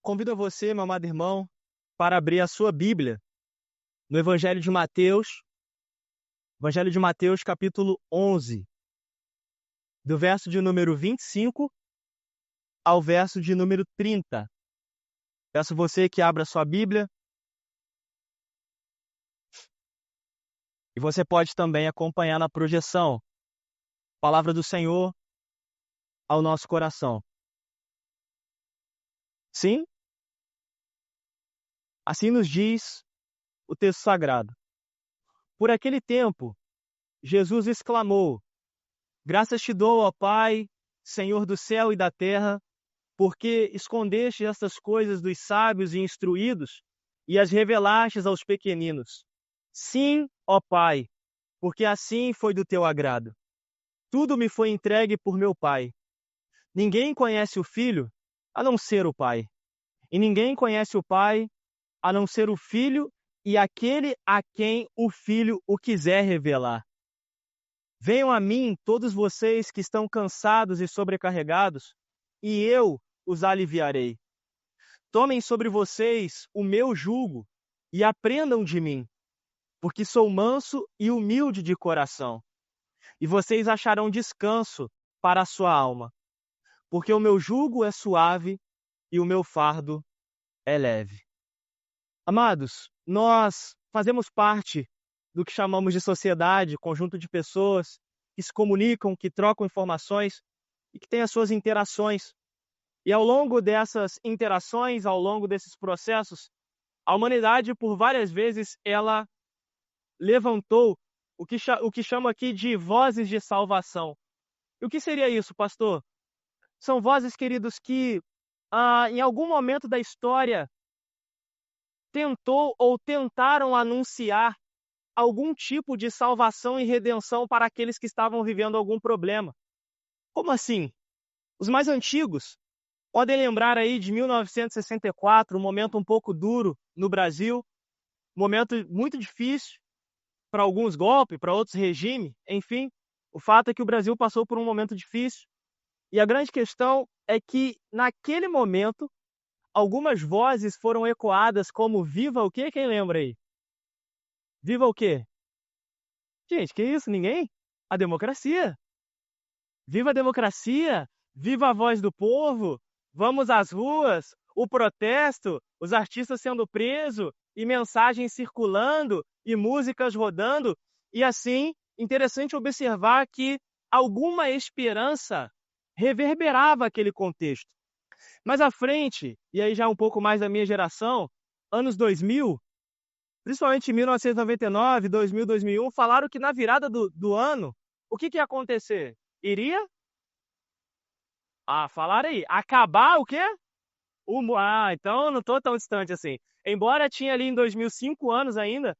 Convido a você, meu amado irmão, para abrir a sua Bíblia no Evangelho de Mateus, capítulo 11, do verso de número 25 ao verso de número 30. Peço você que abra a sua Bíblia e você pode também acompanhar na projeção. Palavra do Senhor ao nosso coração. Sim, assim nos diz o texto sagrado. Por aquele tempo, Jesus exclamou: Graças te dou, ó Pai, Senhor do céu e da terra, porque escondeste estas coisas dos sábios e instruídos e as revelastes aos pequeninos. Sim, ó Pai, porque assim foi do teu agrado. Tudo me foi entregue por meu Pai. Ninguém conhece o Filho a não ser o Pai. E ninguém conhece o Pai a não ser o Filho e aquele a quem o Filho o quiser revelar. Venham a mim todos vocês que estão cansados e sobrecarregados, e eu os aliviarei. Tomem sobre vocês o meu jugo e aprendam de mim, porque sou manso e humilde de coração, e vocês acharão descanso para a sua alma, porque o meu jugo é suave e o meu fardo é leve. Amados, nós fazemos parte do que chamamos de sociedade, conjunto de pessoas que se comunicam, que trocam informações e que têm as suas interações. E ao longo dessas interações, ao longo desses processos, a humanidade, por várias vezes, ela levantou o que chama aqui de vozes de salvação. E o que seria isso, pastor? São vozes, queridos, que em algum momento da história tentou ou tentaram anunciar algum tipo de salvação e redenção para aqueles que estavam vivendo algum problema. Como assim? Os mais antigos podem lembrar aí de 1964, um momento um pouco duro no Brasil, um momento muito difícil para alguns golpes, para outros regimes, enfim. O fato é que o Brasil passou por um momento difícil. E a grande questão é que, naquele momento, algumas vozes foram ecoadas como viva o quê? Quem lembra aí? Viva o quê? Gente, que isso? Ninguém? A democracia. Viva a democracia! Viva a voz do povo! Vamos às ruas! O protesto, os artistas sendo presos e mensagens circulando e músicas rodando. E assim, interessante observar que alguma esperança reverberava aquele contexto. Mais à frente, e aí já um pouco mais da minha geração, anos 2000, principalmente em 1999, 2000, 2001, falaram que na virada do ano, o que ia acontecer? Iria? Falaram aí. Acabar o quê? Então eu não estou tão distante assim. Embora tinha ali em 2000 5 anos ainda,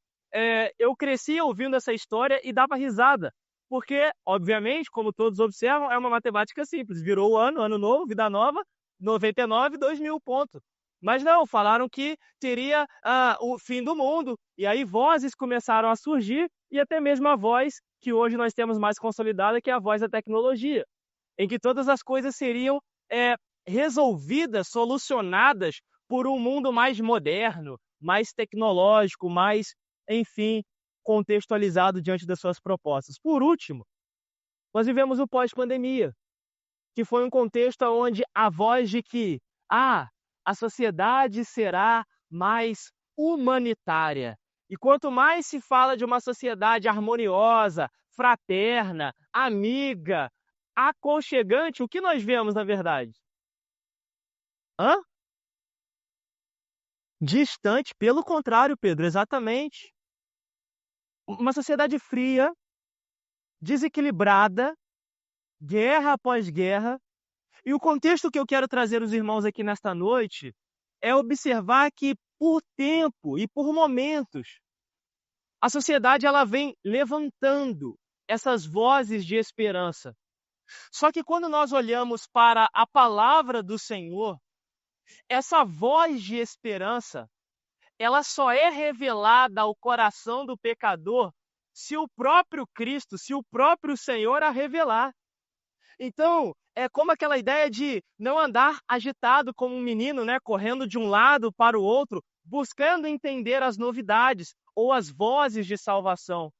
eu cresci ouvindo essa história e dava risada. Porque, obviamente, como todos observam, é uma matemática simples. Virou o ano novo, vida nova, 99, 2000, ponto. Mas não, falaram que teria o fim do mundo. E aí vozes começaram a surgir, e até mesmo a voz que hoje nós temos mais consolidada, que é a voz da tecnologia, em que todas as coisas seriam resolvidas, solucionadas por um mundo mais moderno, mais tecnológico, mais, enfim, contextualizado diante das suas propostas. Por último, nós vivemos o pós-pandemia, que foi um contexto onde a voz de que a sociedade será mais humanitária. E quanto mais se fala de uma sociedade harmoniosa, fraterna, amiga, aconchegante, o que nós vemos na verdade? Distante, pelo contrário, Pedro, exatamente. Uma sociedade fria, desequilibrada, guerra após guerra. E o contexto que eu quero trazer os irmãos aqui nesta noite é observar que, por tempo e por momentos, a sociedade ela vem levantando essas vozes de esperança. Só que quando nós olhamos para a palavra do Senhor, essa voz de esperança, ela só é revelada ao coração do pecador se o próprio Cristo, se o próprio Senhor a revelar. Então, é como aquela ideia de não andar agitado como um menino, né, correndo de um lado para o outro, buscando entender as novidades ou as vozes de salvação,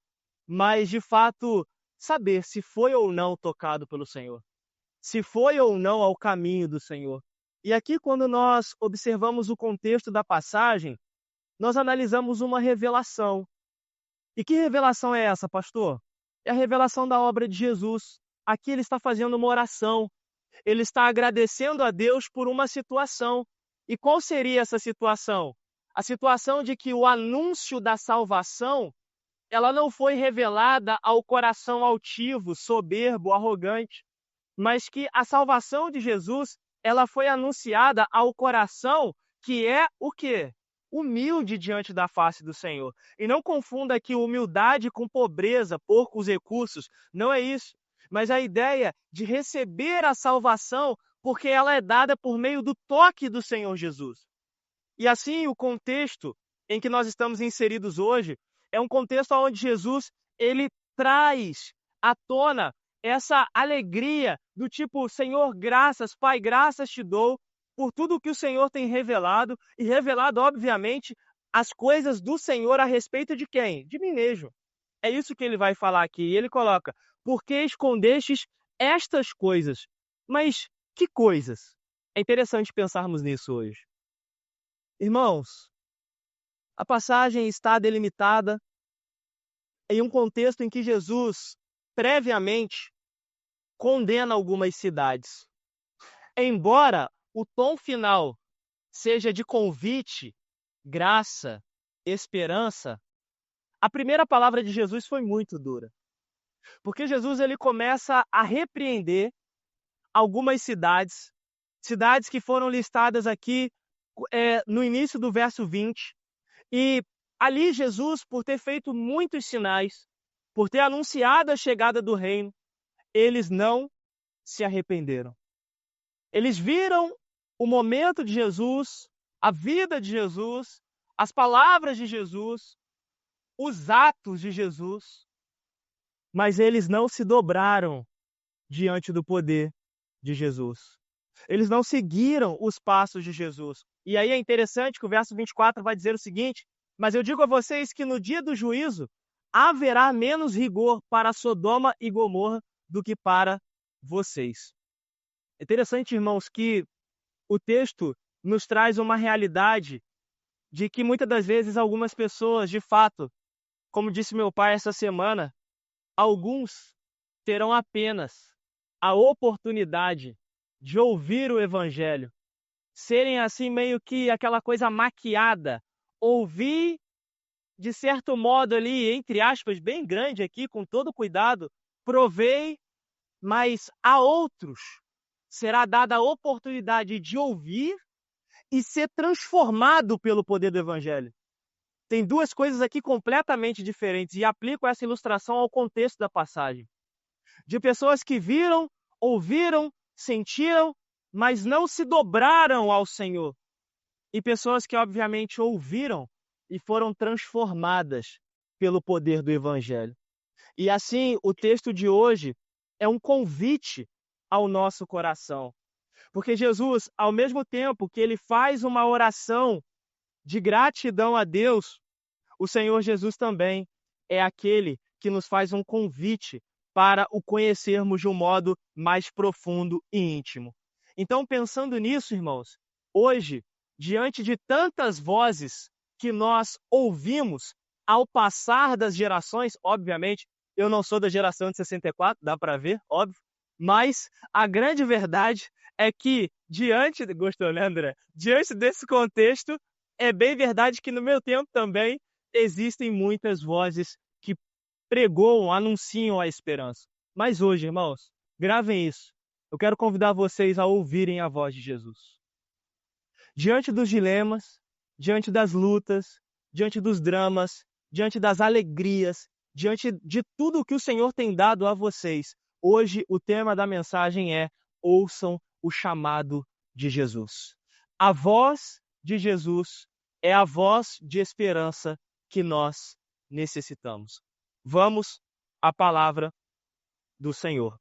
mas de fato saber se foi ou não tocado pelo Senhor, se foi ou não ao caminho do Senhor. E aqui, quando nós observamos o contexto da passagem, nós analisamos uma revelação. E que revelação é essa, pastor? É a revelação da obra de Jesus. Aqui ele está fazendo uma oração. Ele está agradecendo a Deus por uma situação. E qual seria essa situação? A situação de que o anúncio da salvação, ela não foi revelada ao coração altivo, soberbo, arrogante, mas que a salvação de Jesus, ela foi anunciada ao coração que é o quê? Humilde diante da face do Senhor. E não confunda aqui humildade com pobreza, poucos recursos. Não é isso. Mas a ideia de receber a salvação porque ela é dada por meio do toque do Senhor Jesus. E assim, o contexto em que nós estamos inseridos hoje é um contexto onde Jesus ele traz à tona essa alegria do tipo, Senhor, graças, Pai, graças te dou por tudo que o Senhor tem revelado, e revelado, obviamente, as coisas do Senhor a respeito de quem? De mim mesmo. É isso que ele vai falar aqui. E ele coloca, por que escondestes estas coisas? Mas que coisas? É interessante pensarmos nisso hoje. Irmãos, a passagem está delimitada em um contexto em que Jesus, previamente, condena algumas cidades. Embora o tom final seja de convite, graça, esperança, a primeira palavra de Jesus foi muito dura. Porque Jesus ele começa a repreender algumas cidades, cidades que foram listadas aqui no início do verso 20, e ali Jesus, por ter feito muitos sinais, por ter anunciado a chegada do reino, eles não se arrependeram. Eles viram o momento de Jesus, a vida de Jesus, as palavras de Jesus, os atos de Jesus, mas eles não se dobraram diante do poder de Jesus. Eles não seguiram os passos de Jesus. E aí é interessante que o verso 24 vai dizer o seguinte: mas eu digo a vocês que no dia do juízo haverá menos rigor para Sodoma e Gomorra do que para vocês. É interessante, irmãos, que o texto nos traz uma realidade de que muitas das vezes algumas pessoas, de fato, como disse meu pai essa semana, alguns terão apenas a oportunidade de ouvir o evangelho, serem assim meio que aquela coisa maquiada, ouvir de certo modo ali, entre aspas, bem grande aqui, com todo cuidado, provei, mas a outros será dada a oportunidade de ouvir e ser transformado pelo poder do evangelho. Tem duas coisas aqui completamente diferentes e aplico essa ilustração ao contexto da passagem. De pessoas que viram, ouviram, sentiram, mas não se dobraram ao Senhor. E pessoas que obviamente ouviram e foram transformadas pelo poder do evangelho. E assim, o texto de hoje é um convite ao nosso coração. Porque Jesus, ao mesmo tempo que ele faz uma oração de gratidão a Deus, o Senhor Jesus também é aquele que nos faz um convite para o conhecermos de um modo mais profundo e íntimo. Então, pensando nisso, irmãos, hoje, diante de tantas vozes que nós ouvimos ao passar das gerações, obviamente, eu não sou da geração de 64, dá para ver, óbvio, mas a grande verdade é que gostou, né, André? Diante desse contexto, é bem verdade que no meu tempo também existem muitas vozes que pregoam, anunciam a esperança. Mas hoje, irmãos, gravem isso. Eu quero convidar vocês a ouvirem a voz de Jesus. Diante dos dilemas, diante das lutas, diante dos dramas, diante das alegrias, diante de tudo o que o Senhor tem dado a vocês, hoje o tema da mensagem é: ouçam o chamado de Jesus. A voz de Jesus é a voz de esperança que nós necessitamos. Vamos à palavra do Senhor.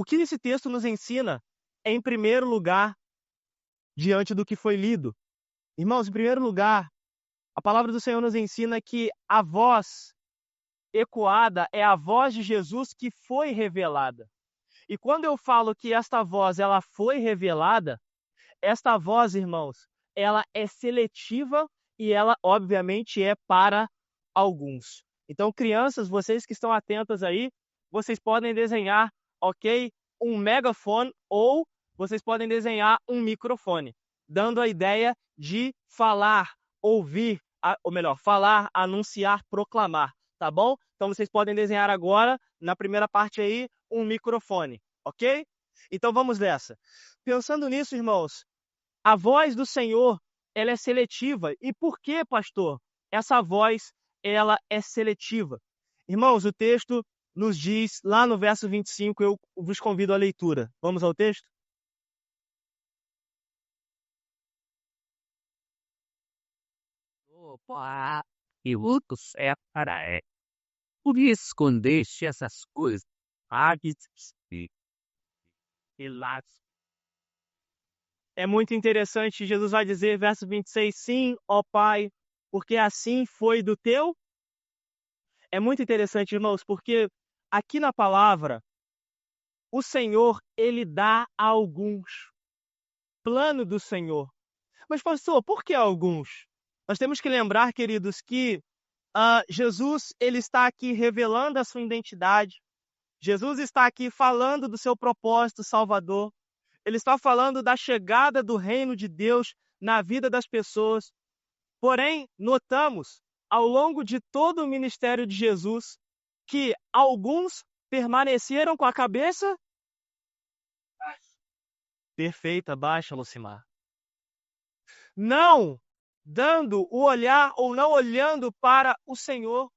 O que esse texto nos ensina é, em primeiro lugar, diante do que foi lido. Irmãos, em primeiro lugar, a palavra do Senhor nos ensina que a voz ecoada é a voz de Jesus que foi revelada. E quando eu falo que esta voz ela foi revelada, esta voz, irmãos, ela é seletiva e ela, obviamente, é para alguns. Então, crianças, vocês que estão atentas aí, vocês podem desenhar, ok? Um megafone ou vocês podem desenhar um microfone, dando a ideia de falar, ouvir, ou melhor, falar, anunciar, proclamar, tá bom? Então, vocês podem desenhar agora, na primeira parte aí, um microfone, ok? Então, vamos nessa. Pensando nisso, irmãos, a voz do Senhor, ela é seletiva. E por que, pastor? Essa voz, ela é seletiva. Irmãos, o texto nos diz, lá no verso 25, eu vos convido à leitura. Vamos ao texto? Opa, eu outro certo para é. Por isso escondeste essas coisas. É muito interessante, Jesus vai dizer, verso 26, sim, ó Pai, porque assim foi do teu. É muito interessante, irmãos, porque aqui na palavra, o Senhor, ele dá a alguns. Plano do Senhor. Mas, pastor, por que alguns? Nós temos que lembrar, queridos, que Jesus ele está aqui revelando a sua identidade. Jesus está aqui falando do seu propósito salvador. Ele está falando da chegada do reino de Deus na vida das pessoas. Porém, notamos, ao longo de todo o ministério de Jesus, que alguns permaneceram com a cabeça perfeita, baixa, Lucimar. Não dando o olhar ou não olhando para o Senhor,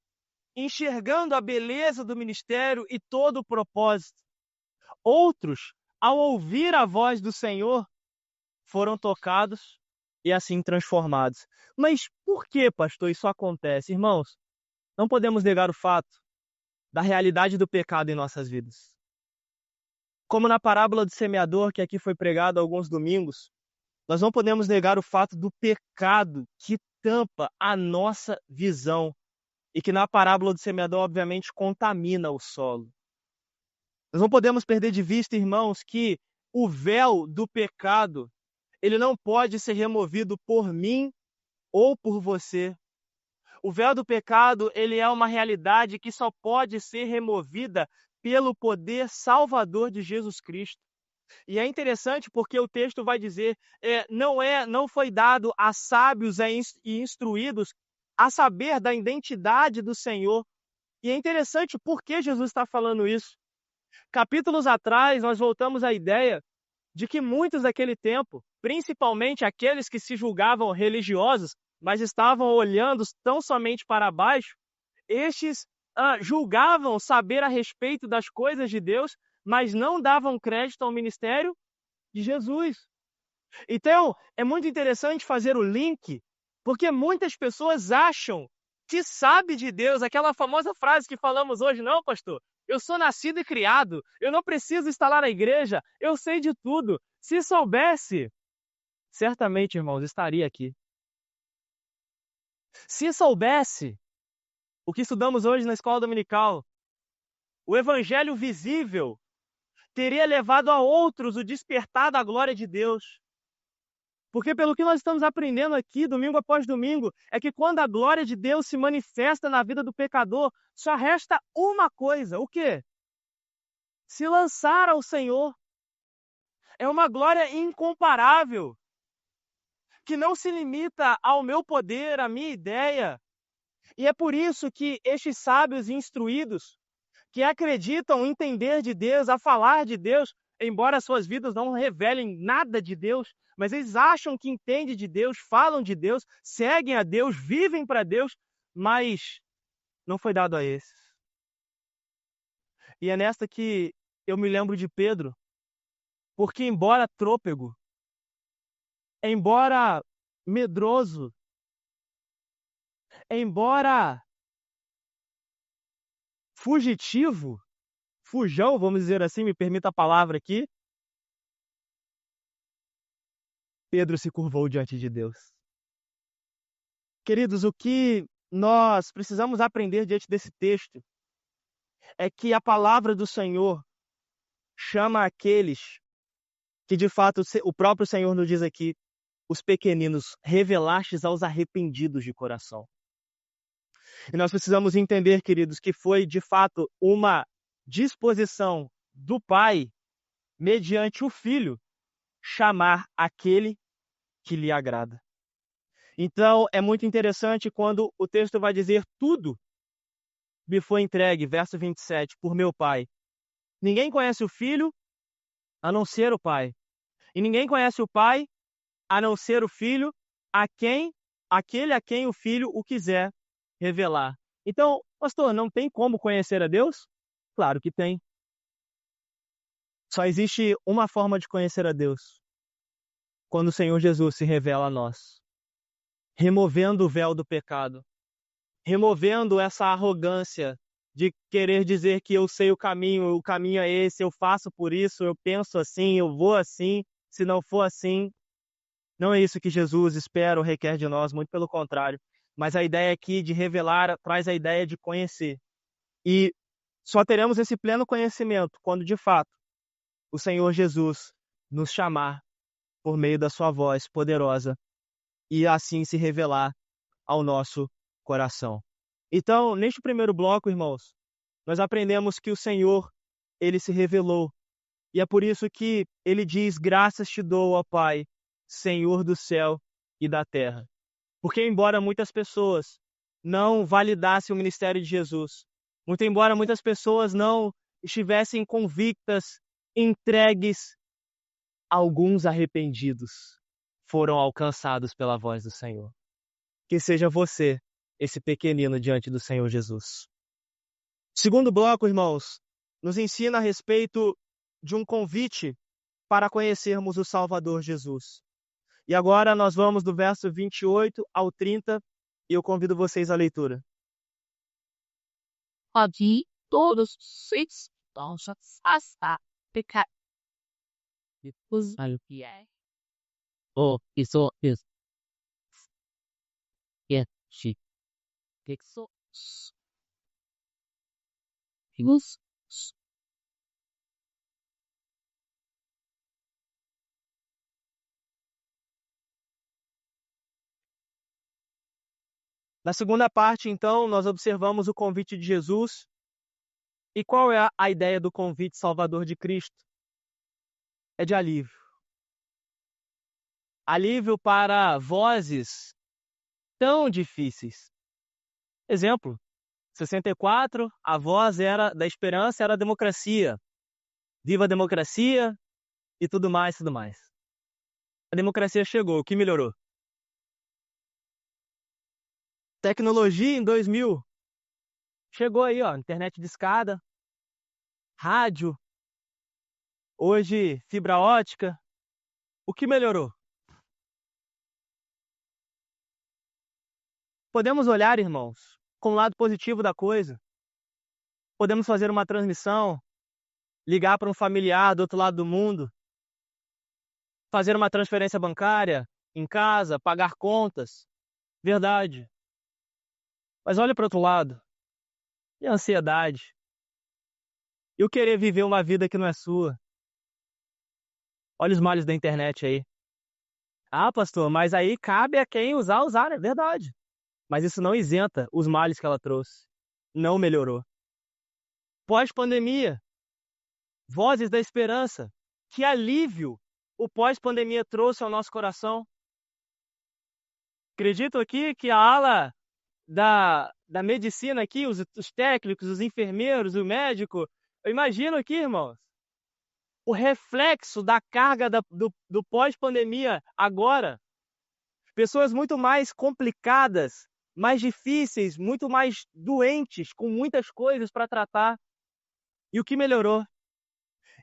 enxergando a beleza do ministério e todo o propósito. Outros, ao ouvir a voz do Senhor, foram tocados e assim transformados. Mas por que, pastor, isso acontece? Irmãos, não podemos negar o fato da realidade do pecado em nossas vidas. Como na parábola do semeador, que aqui foi pregado há alguns domingos, nós não podemos negar o fato do pecado que tampa a nossa visão e que na parábola do semeador, obviamente, contamina o solo. Nós não podemos perder de vista, irmãos, que o véu do pecado, ele não pode ser removido por mim ou por você. O véu do pecado, ele é uma realidade que só pode ser removida pelo poder salvador de Jesus Cristo. E é interessante porque o texto vai dizer, não foi dado a sábios e instruídos a saber da identidade do Senhor. E é interessante porque Jesus está falando isso. Capítulos atrás, nós voltamos à ideia de que muitos daquele tempo, principalmente aqueles que se julgavam religiosos, mas estavam olhando tão somente para baixo, estes julgavam saber a respeito das coisas de Deus, mas não davam crédito ao ministério de Jesus. Então, é muito interessante fazer o link, porque muitas pessoas acham que sabe de Deus, aquela famosa frase que falamos hoje, não, pastor? Eu sou nascido e criado, eu não preciso estar lá na igreja, eu sei de tudo. Se soubesse, certamente, irmãos, estaria aqui. Se soubesse o que estudamos hoje na escola dominical, o evangelho visível teria levado a outros o despertar da glória de Deus. Porque pelo que nós estamos aprendendo aqui, domingo após domingo, é que quando a glória de Deus se manifesta na vida do pecador, só resta uma coisa, o quê? Se lançar ao Senhor. É uma glória incomparável, que não se limita ao meu poder, à minha ideia. E é por isso que estes sábios instruídos, que acreditam entender de Deus, a falar de Deus, embora suas vidas não revelem nada de Deus, mas eles acham que entendem de Deus, falam de Deus, seguem a Deus, vivem para Deus, mas não foi dado a esses. E é nesta que eu me lembro de Pedro, porque embora trôpego, embora medroso, embora fugitivo, fujão, vamos dizer assim, me permita a palavra aqui, Pedro se curvou diante de Deus. Queridos, o que nós precisamos aprender diante desse texto é que a palavra do Senhor chama aqueles que, de fato, o próprio Senhor nos diz aqui, os pequeninos, revelastes aos arrependidos de coração. E nós precisamos entender, queridos, que foi, de fato, uma disposição do Pai, mediante o Filho, chamar aquele que lhe agrada. Então, é muito interessante quando o texto vai dizer tudo me foi entregue, verso 27, por meu Pai. Ninguém conhece o Filho a não ser o Pai. E ninguém conhece o Pai a não ser o Filho, aquele a quem o Filho o quiser revelar. Então, pastor, não tem como conhecer a Deus? Claro que tem. Só existe uma forma de conhecer a Deus. Quando o Senhor Jesus se revela a nós, removendo o véu do pecado, removendo essa arrogância de querer dizer que eu sei o caminho é esse, eu faço por isso, eu penso assim, eu vou assim, se não for assim. Não é isso que Jesus espera ou requer de nós, muito pelo contrário. Mas a ideia aqui de revelar traz a ideia de conhecer. E só teremos esse pleno conhecimento quando, de fato, o Senhor Jesus nos chamar por meio da sua voz poderosa e assim se revelar ao nosso coração. Então, neste primeiro bloco, irmãos, nós aprendemos que o Senhor, ele se revelou. E é por isso que ele diz: graças te dou, ó Pai, Senhor do céu e da terra. Porque embora muitas pessoas não validassem o ministério de Jesus, muito embora muitas pessoas não estivessem convictas, entregues, alguns arrependidos foram alcançados pela voz do Senhor. Que seja você esse pequenino diante do Senhor Jesus. Segundo bloco, irmãos, nos ensina a respeito de um convite para conhecermos o Salvador Jesus. E agora nós vamos do verso 28 ao 30 e eu convido vocês à leitura. Pode todos os donjas a pecar. Depois ao que é. Isso é te texto. Os Na segunda parte, então, nós observamos o convite de Jesus. E qual é a ideia do convite salvador de Cristo? É de alívio. Alívio para vozes tão difíceis. Exemplo, 64, a voz era da esperança, era a democracia. Viva a democracia e tudo mais, tudo mais. A democracia chegou, o que melhorou? Tecnologia em 2000. Chegou aí, ó, internet de escada, rádio, hoje fibra ótica. O que melhorou? Podemos olhar, irmãos, com o lado positivo da coisa. Podemos fazer uma transmissão, ligar para um familiar do outro lado do mundo, fazer uma transferência bancária em casa, pagar contas. Verdade. Mas olha para o outro lado. E a ansiedade? E o querer viver uma vida que não é sua? Olha os males da internet aí. Ah, pastor, mas aí cabe a quem usar, é verdade. Mas isso não isenta os males que ela trouxe. Não melhorou. Pós-pandemia, vozes da esperança. Que alívio o pós-pandemia trouxe ao nosso coração. Acredito aqui que a ala da medicina aqui, os técnicos, os enfermeiros, o médico, eu imagino aqui, irmãos, o reflexo da carga do pós-pandemia agora. Pessoas muito mais complicadas, mais difíceis, muito mais doentes, com muitas coisas para tratar. E o que melhorou?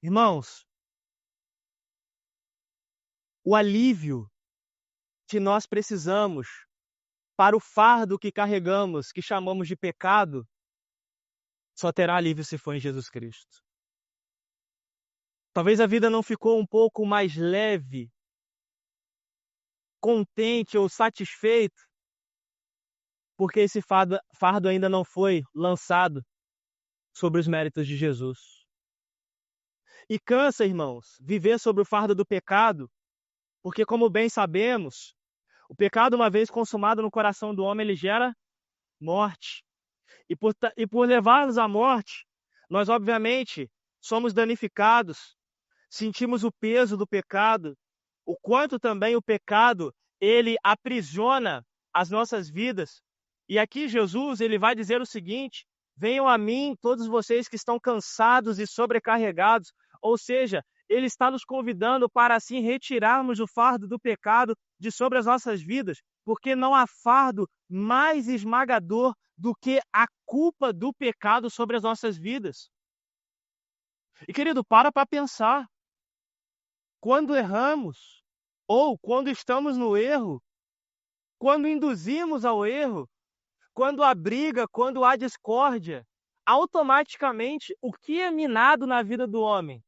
Irmãos, o alívio que nós precisamos para o fardo que carregamos, que chamamos de pecado, só terá alívio se for em Jesus Cristo. Talvez a vida não ficou um pouco mais leve, contente ou satisfeito, porque esse fardo ainda não foi lançado sobre os méritos de Jesus. E cansa, irmãos, viver sobre o fardo do pecado, porque, como bem sabemos, o pecado, uma vez consumado no coração do homem, ele gera morte. E por levar-nos à morte, nós, obviamente, somos danificados, sentimos o peso do pecado, o quanto também o pecado, ele aprisiona as nossas vidas. E aqui Jesus, ele vai dizer o seguinte: venham a mim todos vocês que estão cansados e sobrecarregados. Ou seja, ele está nos convidando para assim retirarmos o fardo do pecado de sobre as nossas vidas, porque não há fardo mais esmagador do que a culpa do pecado sobre as nossas vidas. E querido, para pensar. Quando erramos, ou quando estamos no erro, quando induzimos ao erro, quando há briga, quando há discórdia, automaticamente o que é minado na vida do homem?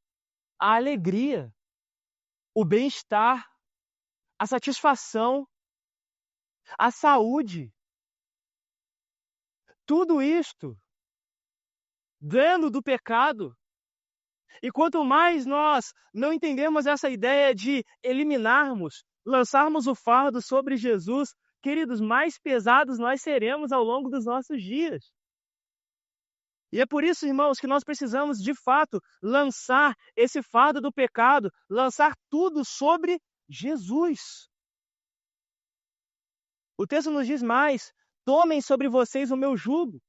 A alegria, o bem-estar, a satisfação, a saúde. Tudo isto dano do pecado. E quanto mais nós não entendemos essa ideia de eliminarmos, lançarmos o fardo sobre Jesus, queridos, mais pesados nós seremos ao longo dos nossos dias. E é por isso, irmãos, que nós precisamos, de fato, lançar esse fardo do pecado, lançar tudo sobre Jesus. O texto nos diz mais: tomem sobre vocês o meu jugo.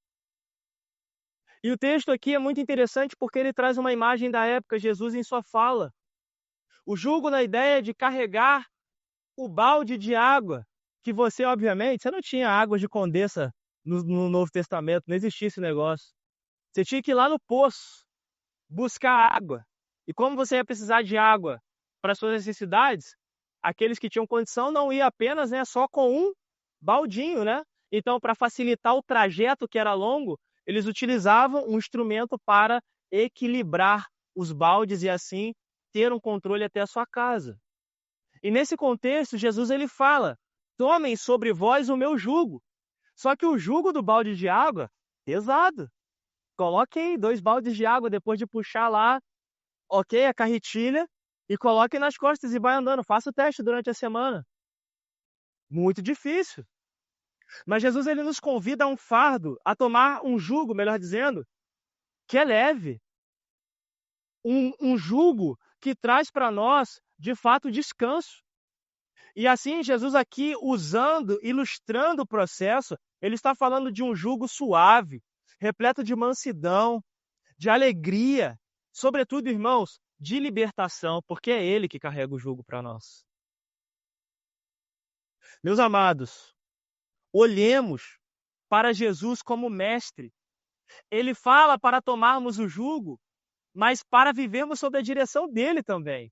E o texto aqui é muito interessante porque ele traz uma imagem da época, Jesus em sua fala. O jugo na ideia de carregar o balde de água, que você, obviamente, você não tinha água de Condessa no Novo Testamento, não existia esse negócio. Você tinha que ir lá no poço, buscar água. E como você ia precisar de água para suas necessidades, aqueles que tinham condição não iam apenas, né, só com um baldinho, né? Então, para facilitar o trajeto que era longo, eles utilizavam um instrumento para equilibrar os baldes e assim ter um controle até a sua casa. E nesse contexto, Jesus ele fala: tomem sobre vós o meu jugo. Só que o jugo do balde de água, pesado. Coloquem 2 baldes de água depois de puxar lá, ok, a carretilha, e coloquem nas costas e vai andando. Faça o teste durante a semana. Muito difícil. Mas Jesus ele nos convida a um fardo, a tomar um jugo, melhor dizendo, que é leve. Um jugo que traz para nós, de fato, descanso. E assim, Jesus aqui usando, ilustrando o processo, ele está falando de um jugo suave, repleto de mansidão, de alegria, sobretudo, irmãos, de libertação, porque é ele que carrega o jugo para nós. Meus amados, olhemos para Jesus como mestre. Ele fala para tomarmos o jugo, mas para vivermos sob a direção dele também.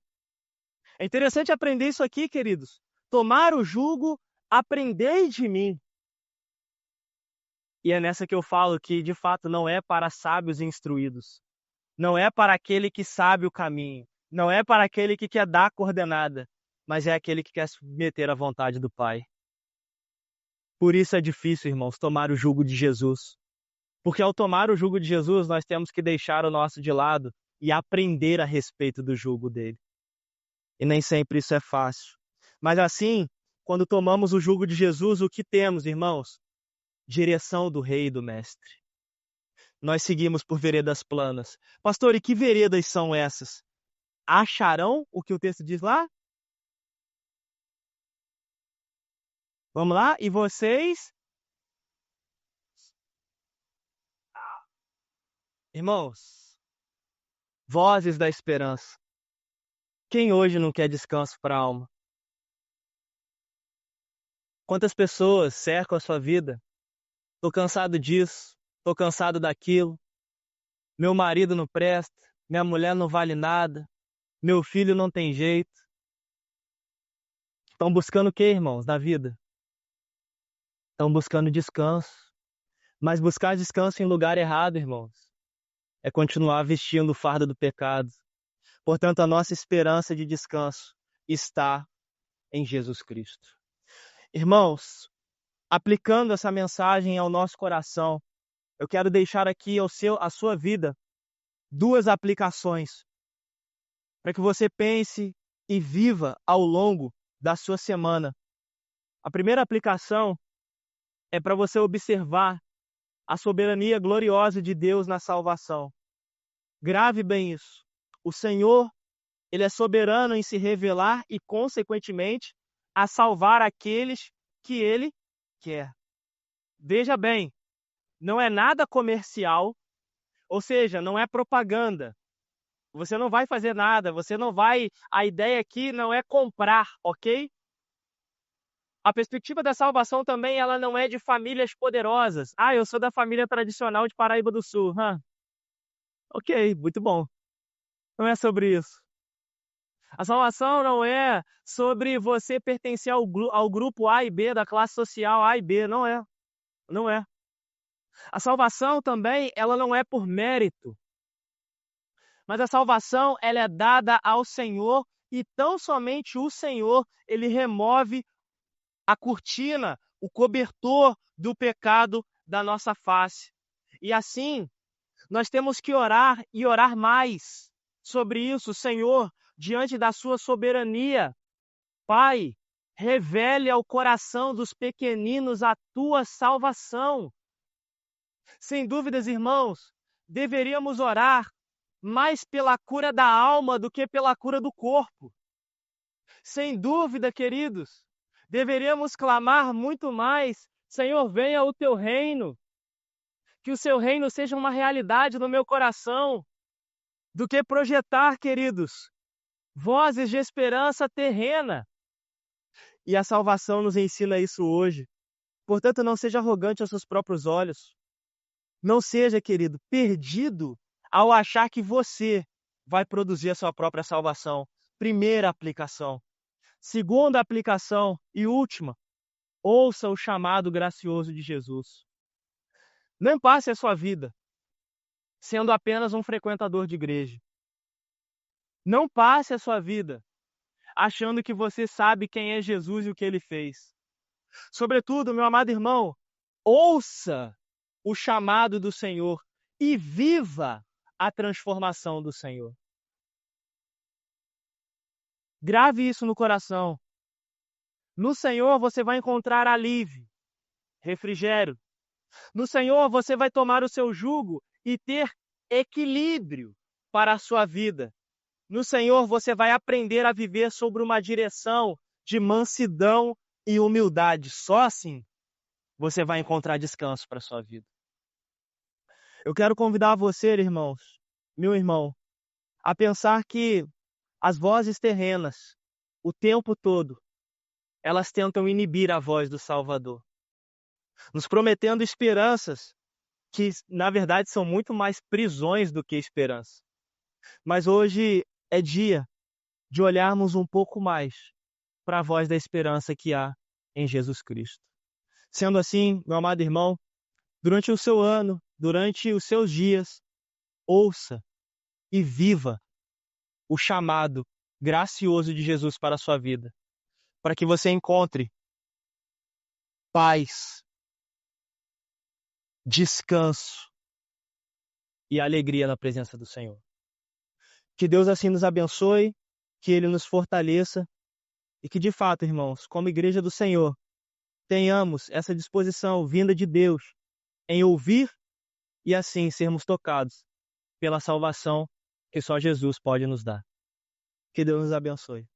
É interessante aprender isso aqui, queridos. Tomar o jugo, aprendei de mim. E é nessa que eu falo que, de fato, não é para sábios e instruídos. Não é para aquele que sabe o caminho. Não é para aquele que quer dar coordenada. Mas é aquele que quer submeter à vontade do Pai. Por isso é difícil, irmãos, tomar o jugo de Jesus. Porque ao tomar o jugo de Jesus, nós temos que deixar o nosso de lado e aprender a respeito do jugo dele. E nem sempre isso é fácil. Mas assim, quando tomamos o jugo de Jesus, o que temos, irmãos? Direção do Rei e do Mestre. Nós seguimos por veredas planas. Pastor, e que veredas são essas? Acharão o que o texto diz lá? Vamos lá? E vocês? Irmãos, vozes da esperança. Quem hoje não quer descanso para a alma? Quantas pessoas cercam a sua vida? Tô cansado disso, tô cansado daquilo. Meu marido não presta, minha mulher não vale nada, meu filho não tem jeito. Estão buscando o que, irmãos, na vida? Estão buscando descanso. Mas buscar descanso em lugar errado, irmãos, é continuar vestindo o fardo do pecado. Portanto, a nossa esperança de descanso está em Jesus Cristo. Irmãos, aplicando essa mensagem ao nosso coração, eu quero deixar aqui à sua vida 2 aplicações para que você pense e viva ao longo da sua semana. A primeira aplicação é para você observar a soberania gloriosa de Deus na salvação. Grave bem isso. O Senhor, Ele é soberano em se revelar e, consequentemente, a salvar aqueles que Ele quer. Veja bem, não é nada comercial, ou seja, não é propaganda. Você não vai fazer nada, a ideia aqui não é comprar, ok? A perspectiva da salvação também, ela não é de famílias poderosas. Ah, eu sou da família tradicional de Paraíba do Sul. Ok, muito bom. Não é sobre isso. A salvação não é sobre você pertencer ao grupo A e B, da classe social A e B. Não é. Não é. A salvação também, ela não é por mérito. Mas a salvação, ela é dada ao Senhor e tão somente o Senhor, Ele remove a cortina, o cobertor do pecado da nossa face. E assim, nós temos que orar e orar mais sobre isso. Senhor, diante da sua soberania, Pai, revele ao coração dos pequeninos a tua salvação. Sem dúvidas, irmãos, deveríamos orar mais pela cura da alma do que pela cura do corpo. Sem dúvida, queridos, deveríamos clamar muito mais: Senhor, venha o teu reino, que o seu reino seja uma realidade no meu coração, do que projetar, queridos, vozes de esperança terrena. E a salvação nos ensina isso hoje. Portanto, não seja arrogante aos seus próprios olhos. Não seja, querido, perdido ao achar que você vai produzir a sua própria salvação. Primeira aplicação. Segunda aplicação e última, ouça o chamado gracioso de Jesus. Não passe a sua vida sendo apenas um frequentador de igreja. Não passe a sua vida achando que você sabe quem é Jesus e o que ele fez. Sobretudo, meu amado irmão, ouça o chamado do Senhor e viva a transformação do Senhor. Grave isso no coração. No Senhor você vai encontrar alívio, refrigério. No Senhor você vai tomar o seu jugo e ter equilíbrio para a sua vida. No Senhor você vai aprender a viver sobre uma direção de mansidão e humildade. Só assim você vai encontrar descanso para a sua vida. Eu quero convidar você, irmãos, meu irmão, a pensar que as vozes terrenas, o tempo todo, elas tentam inibir a voz do Salvador, nos prometendo esperanças que, na verdade, são muito mais prisões do que esperança. Mas hoje é dia de olharmos um pouco mais para a voz da esperança que há em Jesus Cristo. Sendo assim, meu amado irmão, durante o seu ano, durante os seus dias, ouça e viva o chamado gracioso de Jesus para a sua vida, para que você encontre paz, descanso e alegria na presença do Senhor. Que Deus assim nos abençoe, que Ele nos fortaleça e que, de fato, irmãos, como igreja do Senhor, tenhamos essa disposição vinda de Deus em ouvir e assim sermos tocados pela salvação que só Jesus pode nos dar. Que Deus nos abençoe.